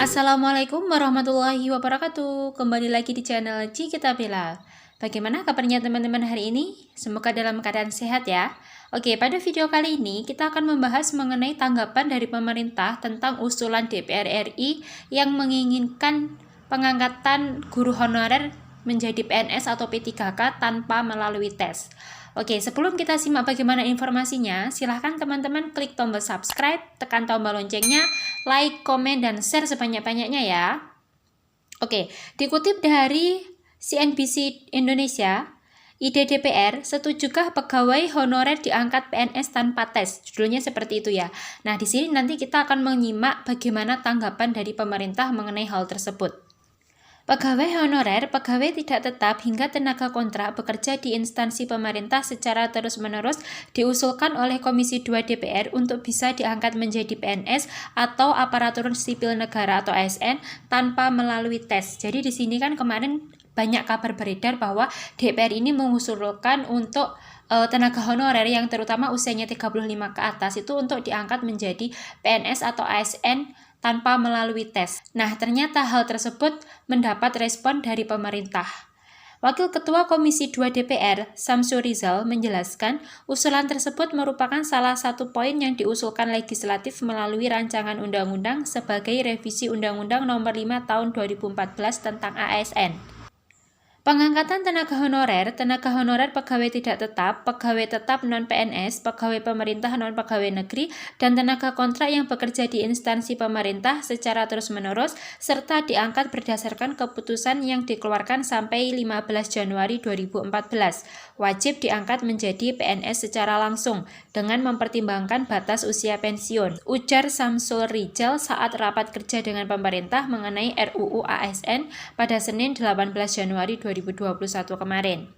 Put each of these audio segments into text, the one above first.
Assalamualaikum warahmatullahi wabarakatuh. Kembali lagi di channel Cikita Bella. Bagaimana kabarnya teman-teman hari ini? Semoga dalam keadaan sehat ya. Oke, pada video kali ini kita akan membahas mengenai tanggapan dari pemerintah tentang usulan DPR RI yang menginginkan pengangkatan guru honorer menjadi PNS atau P3K tanpa melalui tes. Oke, sebelum kita simak bagaimana informasinya, silahkan teman-teman klik tombol subscribe, tekan tombol loncengnya, like, komen, dan share sebanyak-banyaknya ya. Oke, dikutip dari CNBC Indonesia, ide DPR, setujukah pegawai honorer diangkat PNS tanpa tes? Judulnya seperti itu ya. Nah, di sini nanti kita akan menyimak bagaimana tanggapan dari pemerintah mengenai hal tersebut. Pegawai honorer, pegawai tidak tetap hingga tenaga kontrak bekerja di instansi pemerintah secara terus-menerus diusulkan oleh Komisi 2 DPR untuk bisa diangkat menjadi PNS atau aparatur sipil negara atau ASN tanpa melalui tes. Jadi di sini kan kemarin banyak kabar beredar bahwa DPR ini mengusulkan untuk tenaga honorer yang terutama usianya 35 ke atas itu untuk diangkat menjadi PNS atau ASN tanpa melalui tes. Nah, ternyata hal tersebut mendapat respon dari pemerintah. Wakil Ketua Komisi 2 DPR, Samsul Rizal, menjelaskan usulan tersebut merupakan salah satu poin yang diusulkan legislatif melalui rancangan undang-undang sebagai revisi Undang-Undang Nomor 5 Tahun 2014 tentang ASN. Pengangkatan tenaga honorer pegawai tidak tetap, pegawai tetap non-PNS, pegawai pemerintah non-pegawai negeri, dan tenaga kontrak yang bekerja di instansi pemerintah secara terus-menerus, serta diangkat berdasarkan keputusan yang dikeluarkan sampai 15 Januari 2014. Wajib diangkat menjadi PNS secara langsung, dengan mempertimbangkan batas usia pensiun, ujar Samsul Rizal saat rapat kerja dengan pemerintah mengenai RUU ASN pada Senin 18 Januari 2021 kemarin.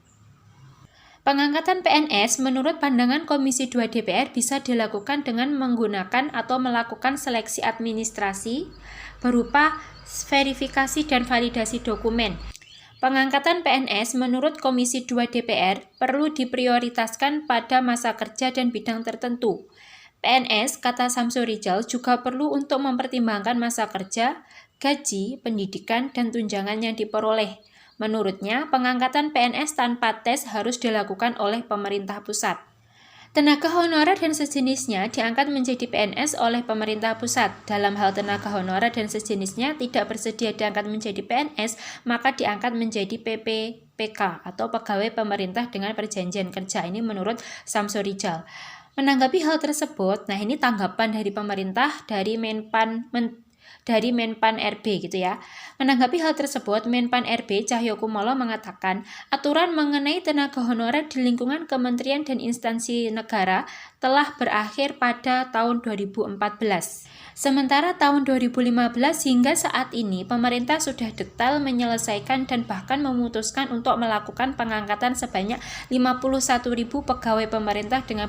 Pengangkatan PNS menurut pandangan Komisi 2 DPR bisa dilakukan dengan menggunakan atau melakukan seleksi administrasi berupa verifikasi dan validasi dokumen. Pengangkatan PNS menurut Komisi 2 DPR perlu diprioritaskan pada masa kerja dan bidang tertentu. PNS, kata Samsul Rizal, juga perlu untuk mempertimbangkan masa kerja, gaji, pendidikan, dan tunjangan yang diperoleh. Menurutnya, pengangkatan PNS tanpa tes harus dilakukan oleh pemerintah pusat. Tenaga honorer dan sejenisnya diangkat menjadi PNS oleh pemerintah pusat. Dalam hal tenaga honorer dan sejenisnya tidak bersedia diangkat menjadi PNS, maka diangkat menjadi PPK atau pegawai pemerintah dengan perjanjian kerja. Ini menurut Samsul Rizal. Menanggapi hal tersebut, nah ini tanggapan dari pemerintah dari Menpan RB gitu ya. Menanggapi hal tersebut, Menpan RB Cahyokumolo mengatakan aturan mengenai tenaga honorer di lingkungan kementerian dan instansi negara telah berakhir pada tahun 2014. Sementara tahun 2015 hingga saat ini pemerintah sudah detail menyelesaikan dan bahkan memutuskan untuk melakukan pengangkatan sebanyak 51.000 pegawai pemerintah dengan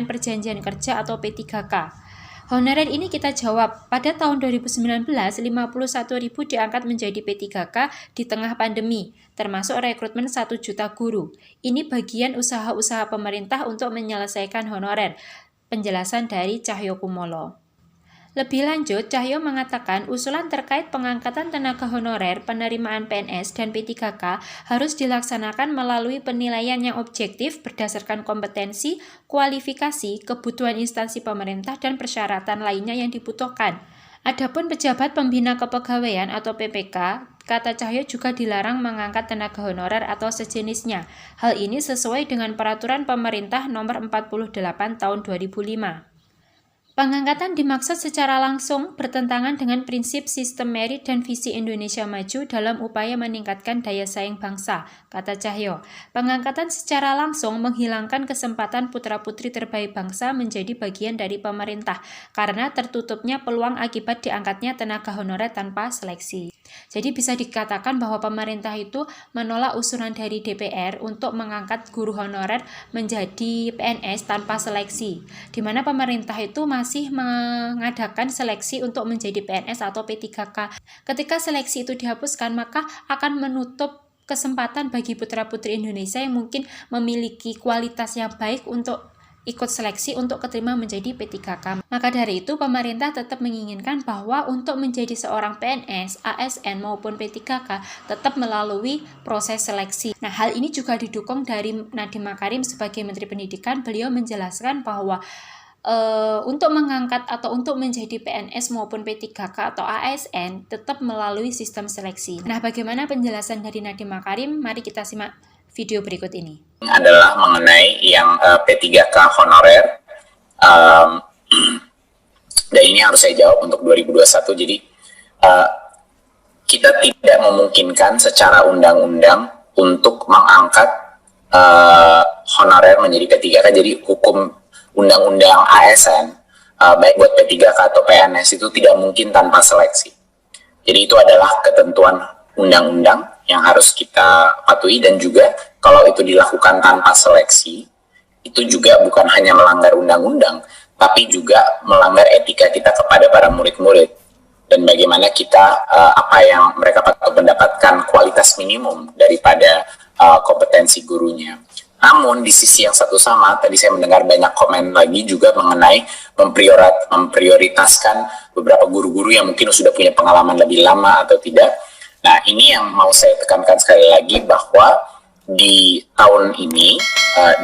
perjanjian kerja atau P3K. Honorer ini kita jawab, pada tahun 2019, 51.000 diangkat menjadi P3K di tengah pandemi, termasuk rekrutmen 1 juta guru. Ini bagian usaha-usaha pemerintah untuk menyelesaikan honorer. Penjelasan dari Cahyokumolo. Lebih lanjut, Cahyo mengatakan usulan terkait pengangkatan tenaga honorer, penerimaan PNS, dan P3K harus dilaksanakan melalui penilaian yang objektif berdasarkan kompetensi, kualifikasi, kebutuhan instansi pemerintah, dan persyaratan lainnya yang dibutuhkan. Adapun pejabat pembina kepegawaian atau PPK, kata Cahyo juga dilarang mengangkat tenaga honorer atau sejenisnya. Hal ini sesuai dengan peraturan pemerintah nomor 48 tahun 2005. Pengangkatan dimaksud secara langsung bertentangan dengan prinsip sistem merit dan visi Indonesia Maju dalam upaya meningkatkan daya saing bangsa, kata Cahyo. Pengangkatan secara langsung menghilangkan kesempatan putra-putri terbaik bangsa menjadi bagian dari pemerintah karena tertutupnya peluang akibat diangkatnya tenaga honorer tanpa seleksi. Jadi bisa dikatakan bahwa pemerintah itu menolak usulan dari DPR untuk mengangkat guru honorer menjadi PNS tanpa seleksi, di mana pemerintah itu masih mengadakan seleksi untuk menjadi PNS atau P3K. Ketika seleksi itu dihapuskan, maka akan menutup kesempatan bagi putra-putri Indonesia yang mungkin memiliki kualitas yang baik untuk ikut seleksi untuk keterima menjadi P3K. Maka dari itu pemerintah tetap menginginkan bahwa untuk menjadi seorang PNS, ASN maupun P3K tetap melalui proses seleksi. Nah, hal ini juga didukung dari Nadiem Makarim sebagai Menteri Pendidikan. Beliau menjelaskan bahwa untuk mengangkat atau untuk menjadi PNS maupun P3K atau ASN tetap melalui sistem seleksi. Nah, bagaimana penjelasan dari Nadiem Makarim? Mari kita simak video berikut ini. Adalah mengenai yang P3K honorer, dan ini harus saya jawab untuk 2021. Jadi kita tidak memungkinkan secara undang-undang untuk mengangkat honorer menjadi P3K. Jadi hukum undang-undang ASN, baik buat P3K atau PNS itu tidak mungkin tanpa seleksi. Jadi itu adalah ketentuan undang-undang yang harus kita patuhi, dan juga kalau itu dilakukan tanpa seleksi, itu juga bukan hanya melanggar undang-undang, tapi juga melanggar etika kita kepada para murid-murid, dan bagaimana kita, apa yang mereka patut mendapatkan kualitas minimum daripada kompetensi gurunya. Namun di sisi yang satu sama, tadi saya mendengar banyak komen lagi juga mengenai memprioritaskan beberapa guru-guru yang mungkin sudah punya pengalaman lebih lama atau tidak. Nah, ini yang mau saya tekankan sekali lagi, bahwa di tahun ini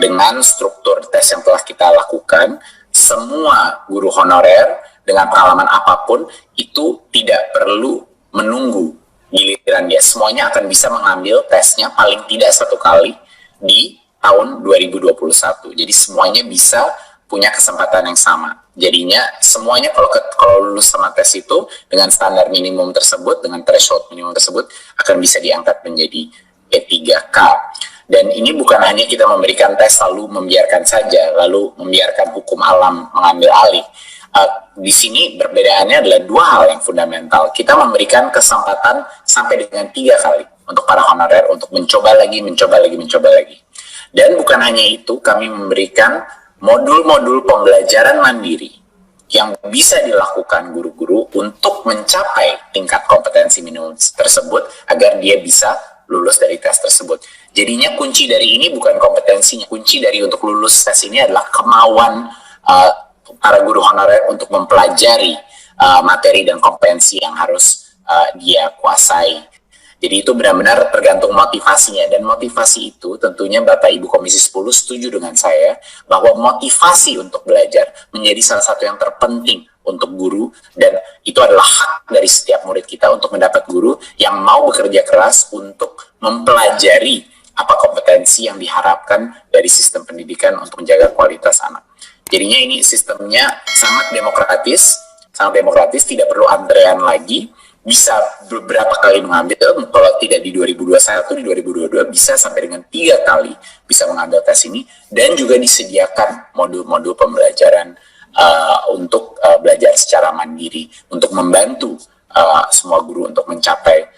dengan struktur tes yang telah kita lakukan, semua guru honorer dengan pengalaman apapun itu tidak perlu menunggu giliran dia. Semuanya akan bisa mengambil tesnya paling tidak 1 kali di tahun 2021. Jadi semuanya bisa punya kesempatan yang sama. Jadinya semuanya kalau lulus sama tes itu dengan standar minimum tersebut, dengan threshold minimum tersebut, akan bisa diangkat menjadi P3K. Dan ini bukan hanya kita memberikan tes lalu membiarkan saja, lalu membiarkan hukum alam mengambil alih. Di sini perbedaannya adalah 2 hal yang fundamental. Kita memberikan kesempatan sampai dengan 3 kali untuk para honorer untuk mencoba lagi. Dan bukan hanya itu, kami memberikan modul-modul pembelajaran mandiri yang bisa dilakukan guru-guru untuk mencapai tingkat kompetensi minimum tersebut agar dia bisa lulus dari tes tersebut. Jadinya kunci dari ini bukan kompetensinya, kunci dari untuk lulus tes ini adalah kemauan para guru honorer untuk mempelajari materi dan kompetensi yang harus dia kuasai. Jadi itu benar-benar tergantung motivasinya, dan motivasi itu tentunya Bapak Ibu Komisi 10 setuju dengan saya bahwa motivasi untuk belajar menjadi salah satu yang terpenting untuk guru, dan itu adalah hak dari setiap murid kita untuk mendapat guru yang mau bekerja keras untuk mempelajari apa kompetensi yang diharapkan dari sistem pendidikan untuk menjaga kualitas anak. Jadinya ini sistemnya sangat demokratis, tidak perlu antrean lagi. Bisa beberapa kali mengambil, kalau tidak di 2021, di 2022 bisa sampai dengan 3 kali bisa mengambil tes ini, dan juga disediakan modul-modul pembelajaran untuk belajar secara mandiri, untuk membantu semua guru untuk mencapai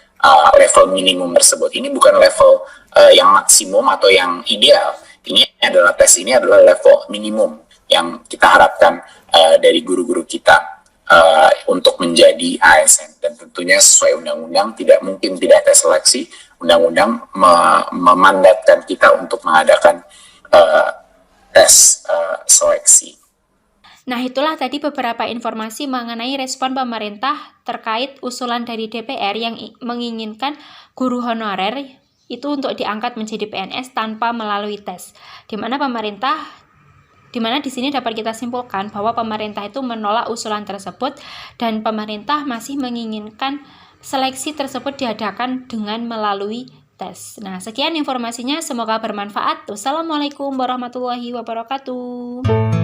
level minimum tersebut. Ini bukan level yang maksimum atau yang ideal, ini adalah level minimum yang kita harapkan dari guru-guru kita untuk menjadi ASN, dan tentunya sesuai undang-undang tidak mungkin tidak ada seleksi. Undang-undang memandatkan kita untuk mengadakan tes seleksi. Nah, itulah tadi beberapa informasi mengenai respon pemerintah terkait usulan dari DPR yang menginginkan guru honorer itu untuk diangkat menjadi PNS tanpa melalui tes. Di mana di sini dapat kita simpulkan bahwa pemerintah itu menolak usulan tersebut, dan pemerintah masih menginginkan seleksi tersebut diadakan dengan melalui tes. Nah, sekian informasinya, semoga bermanfaat. Wassalamualaikum warahmatullahi wabarakatuh.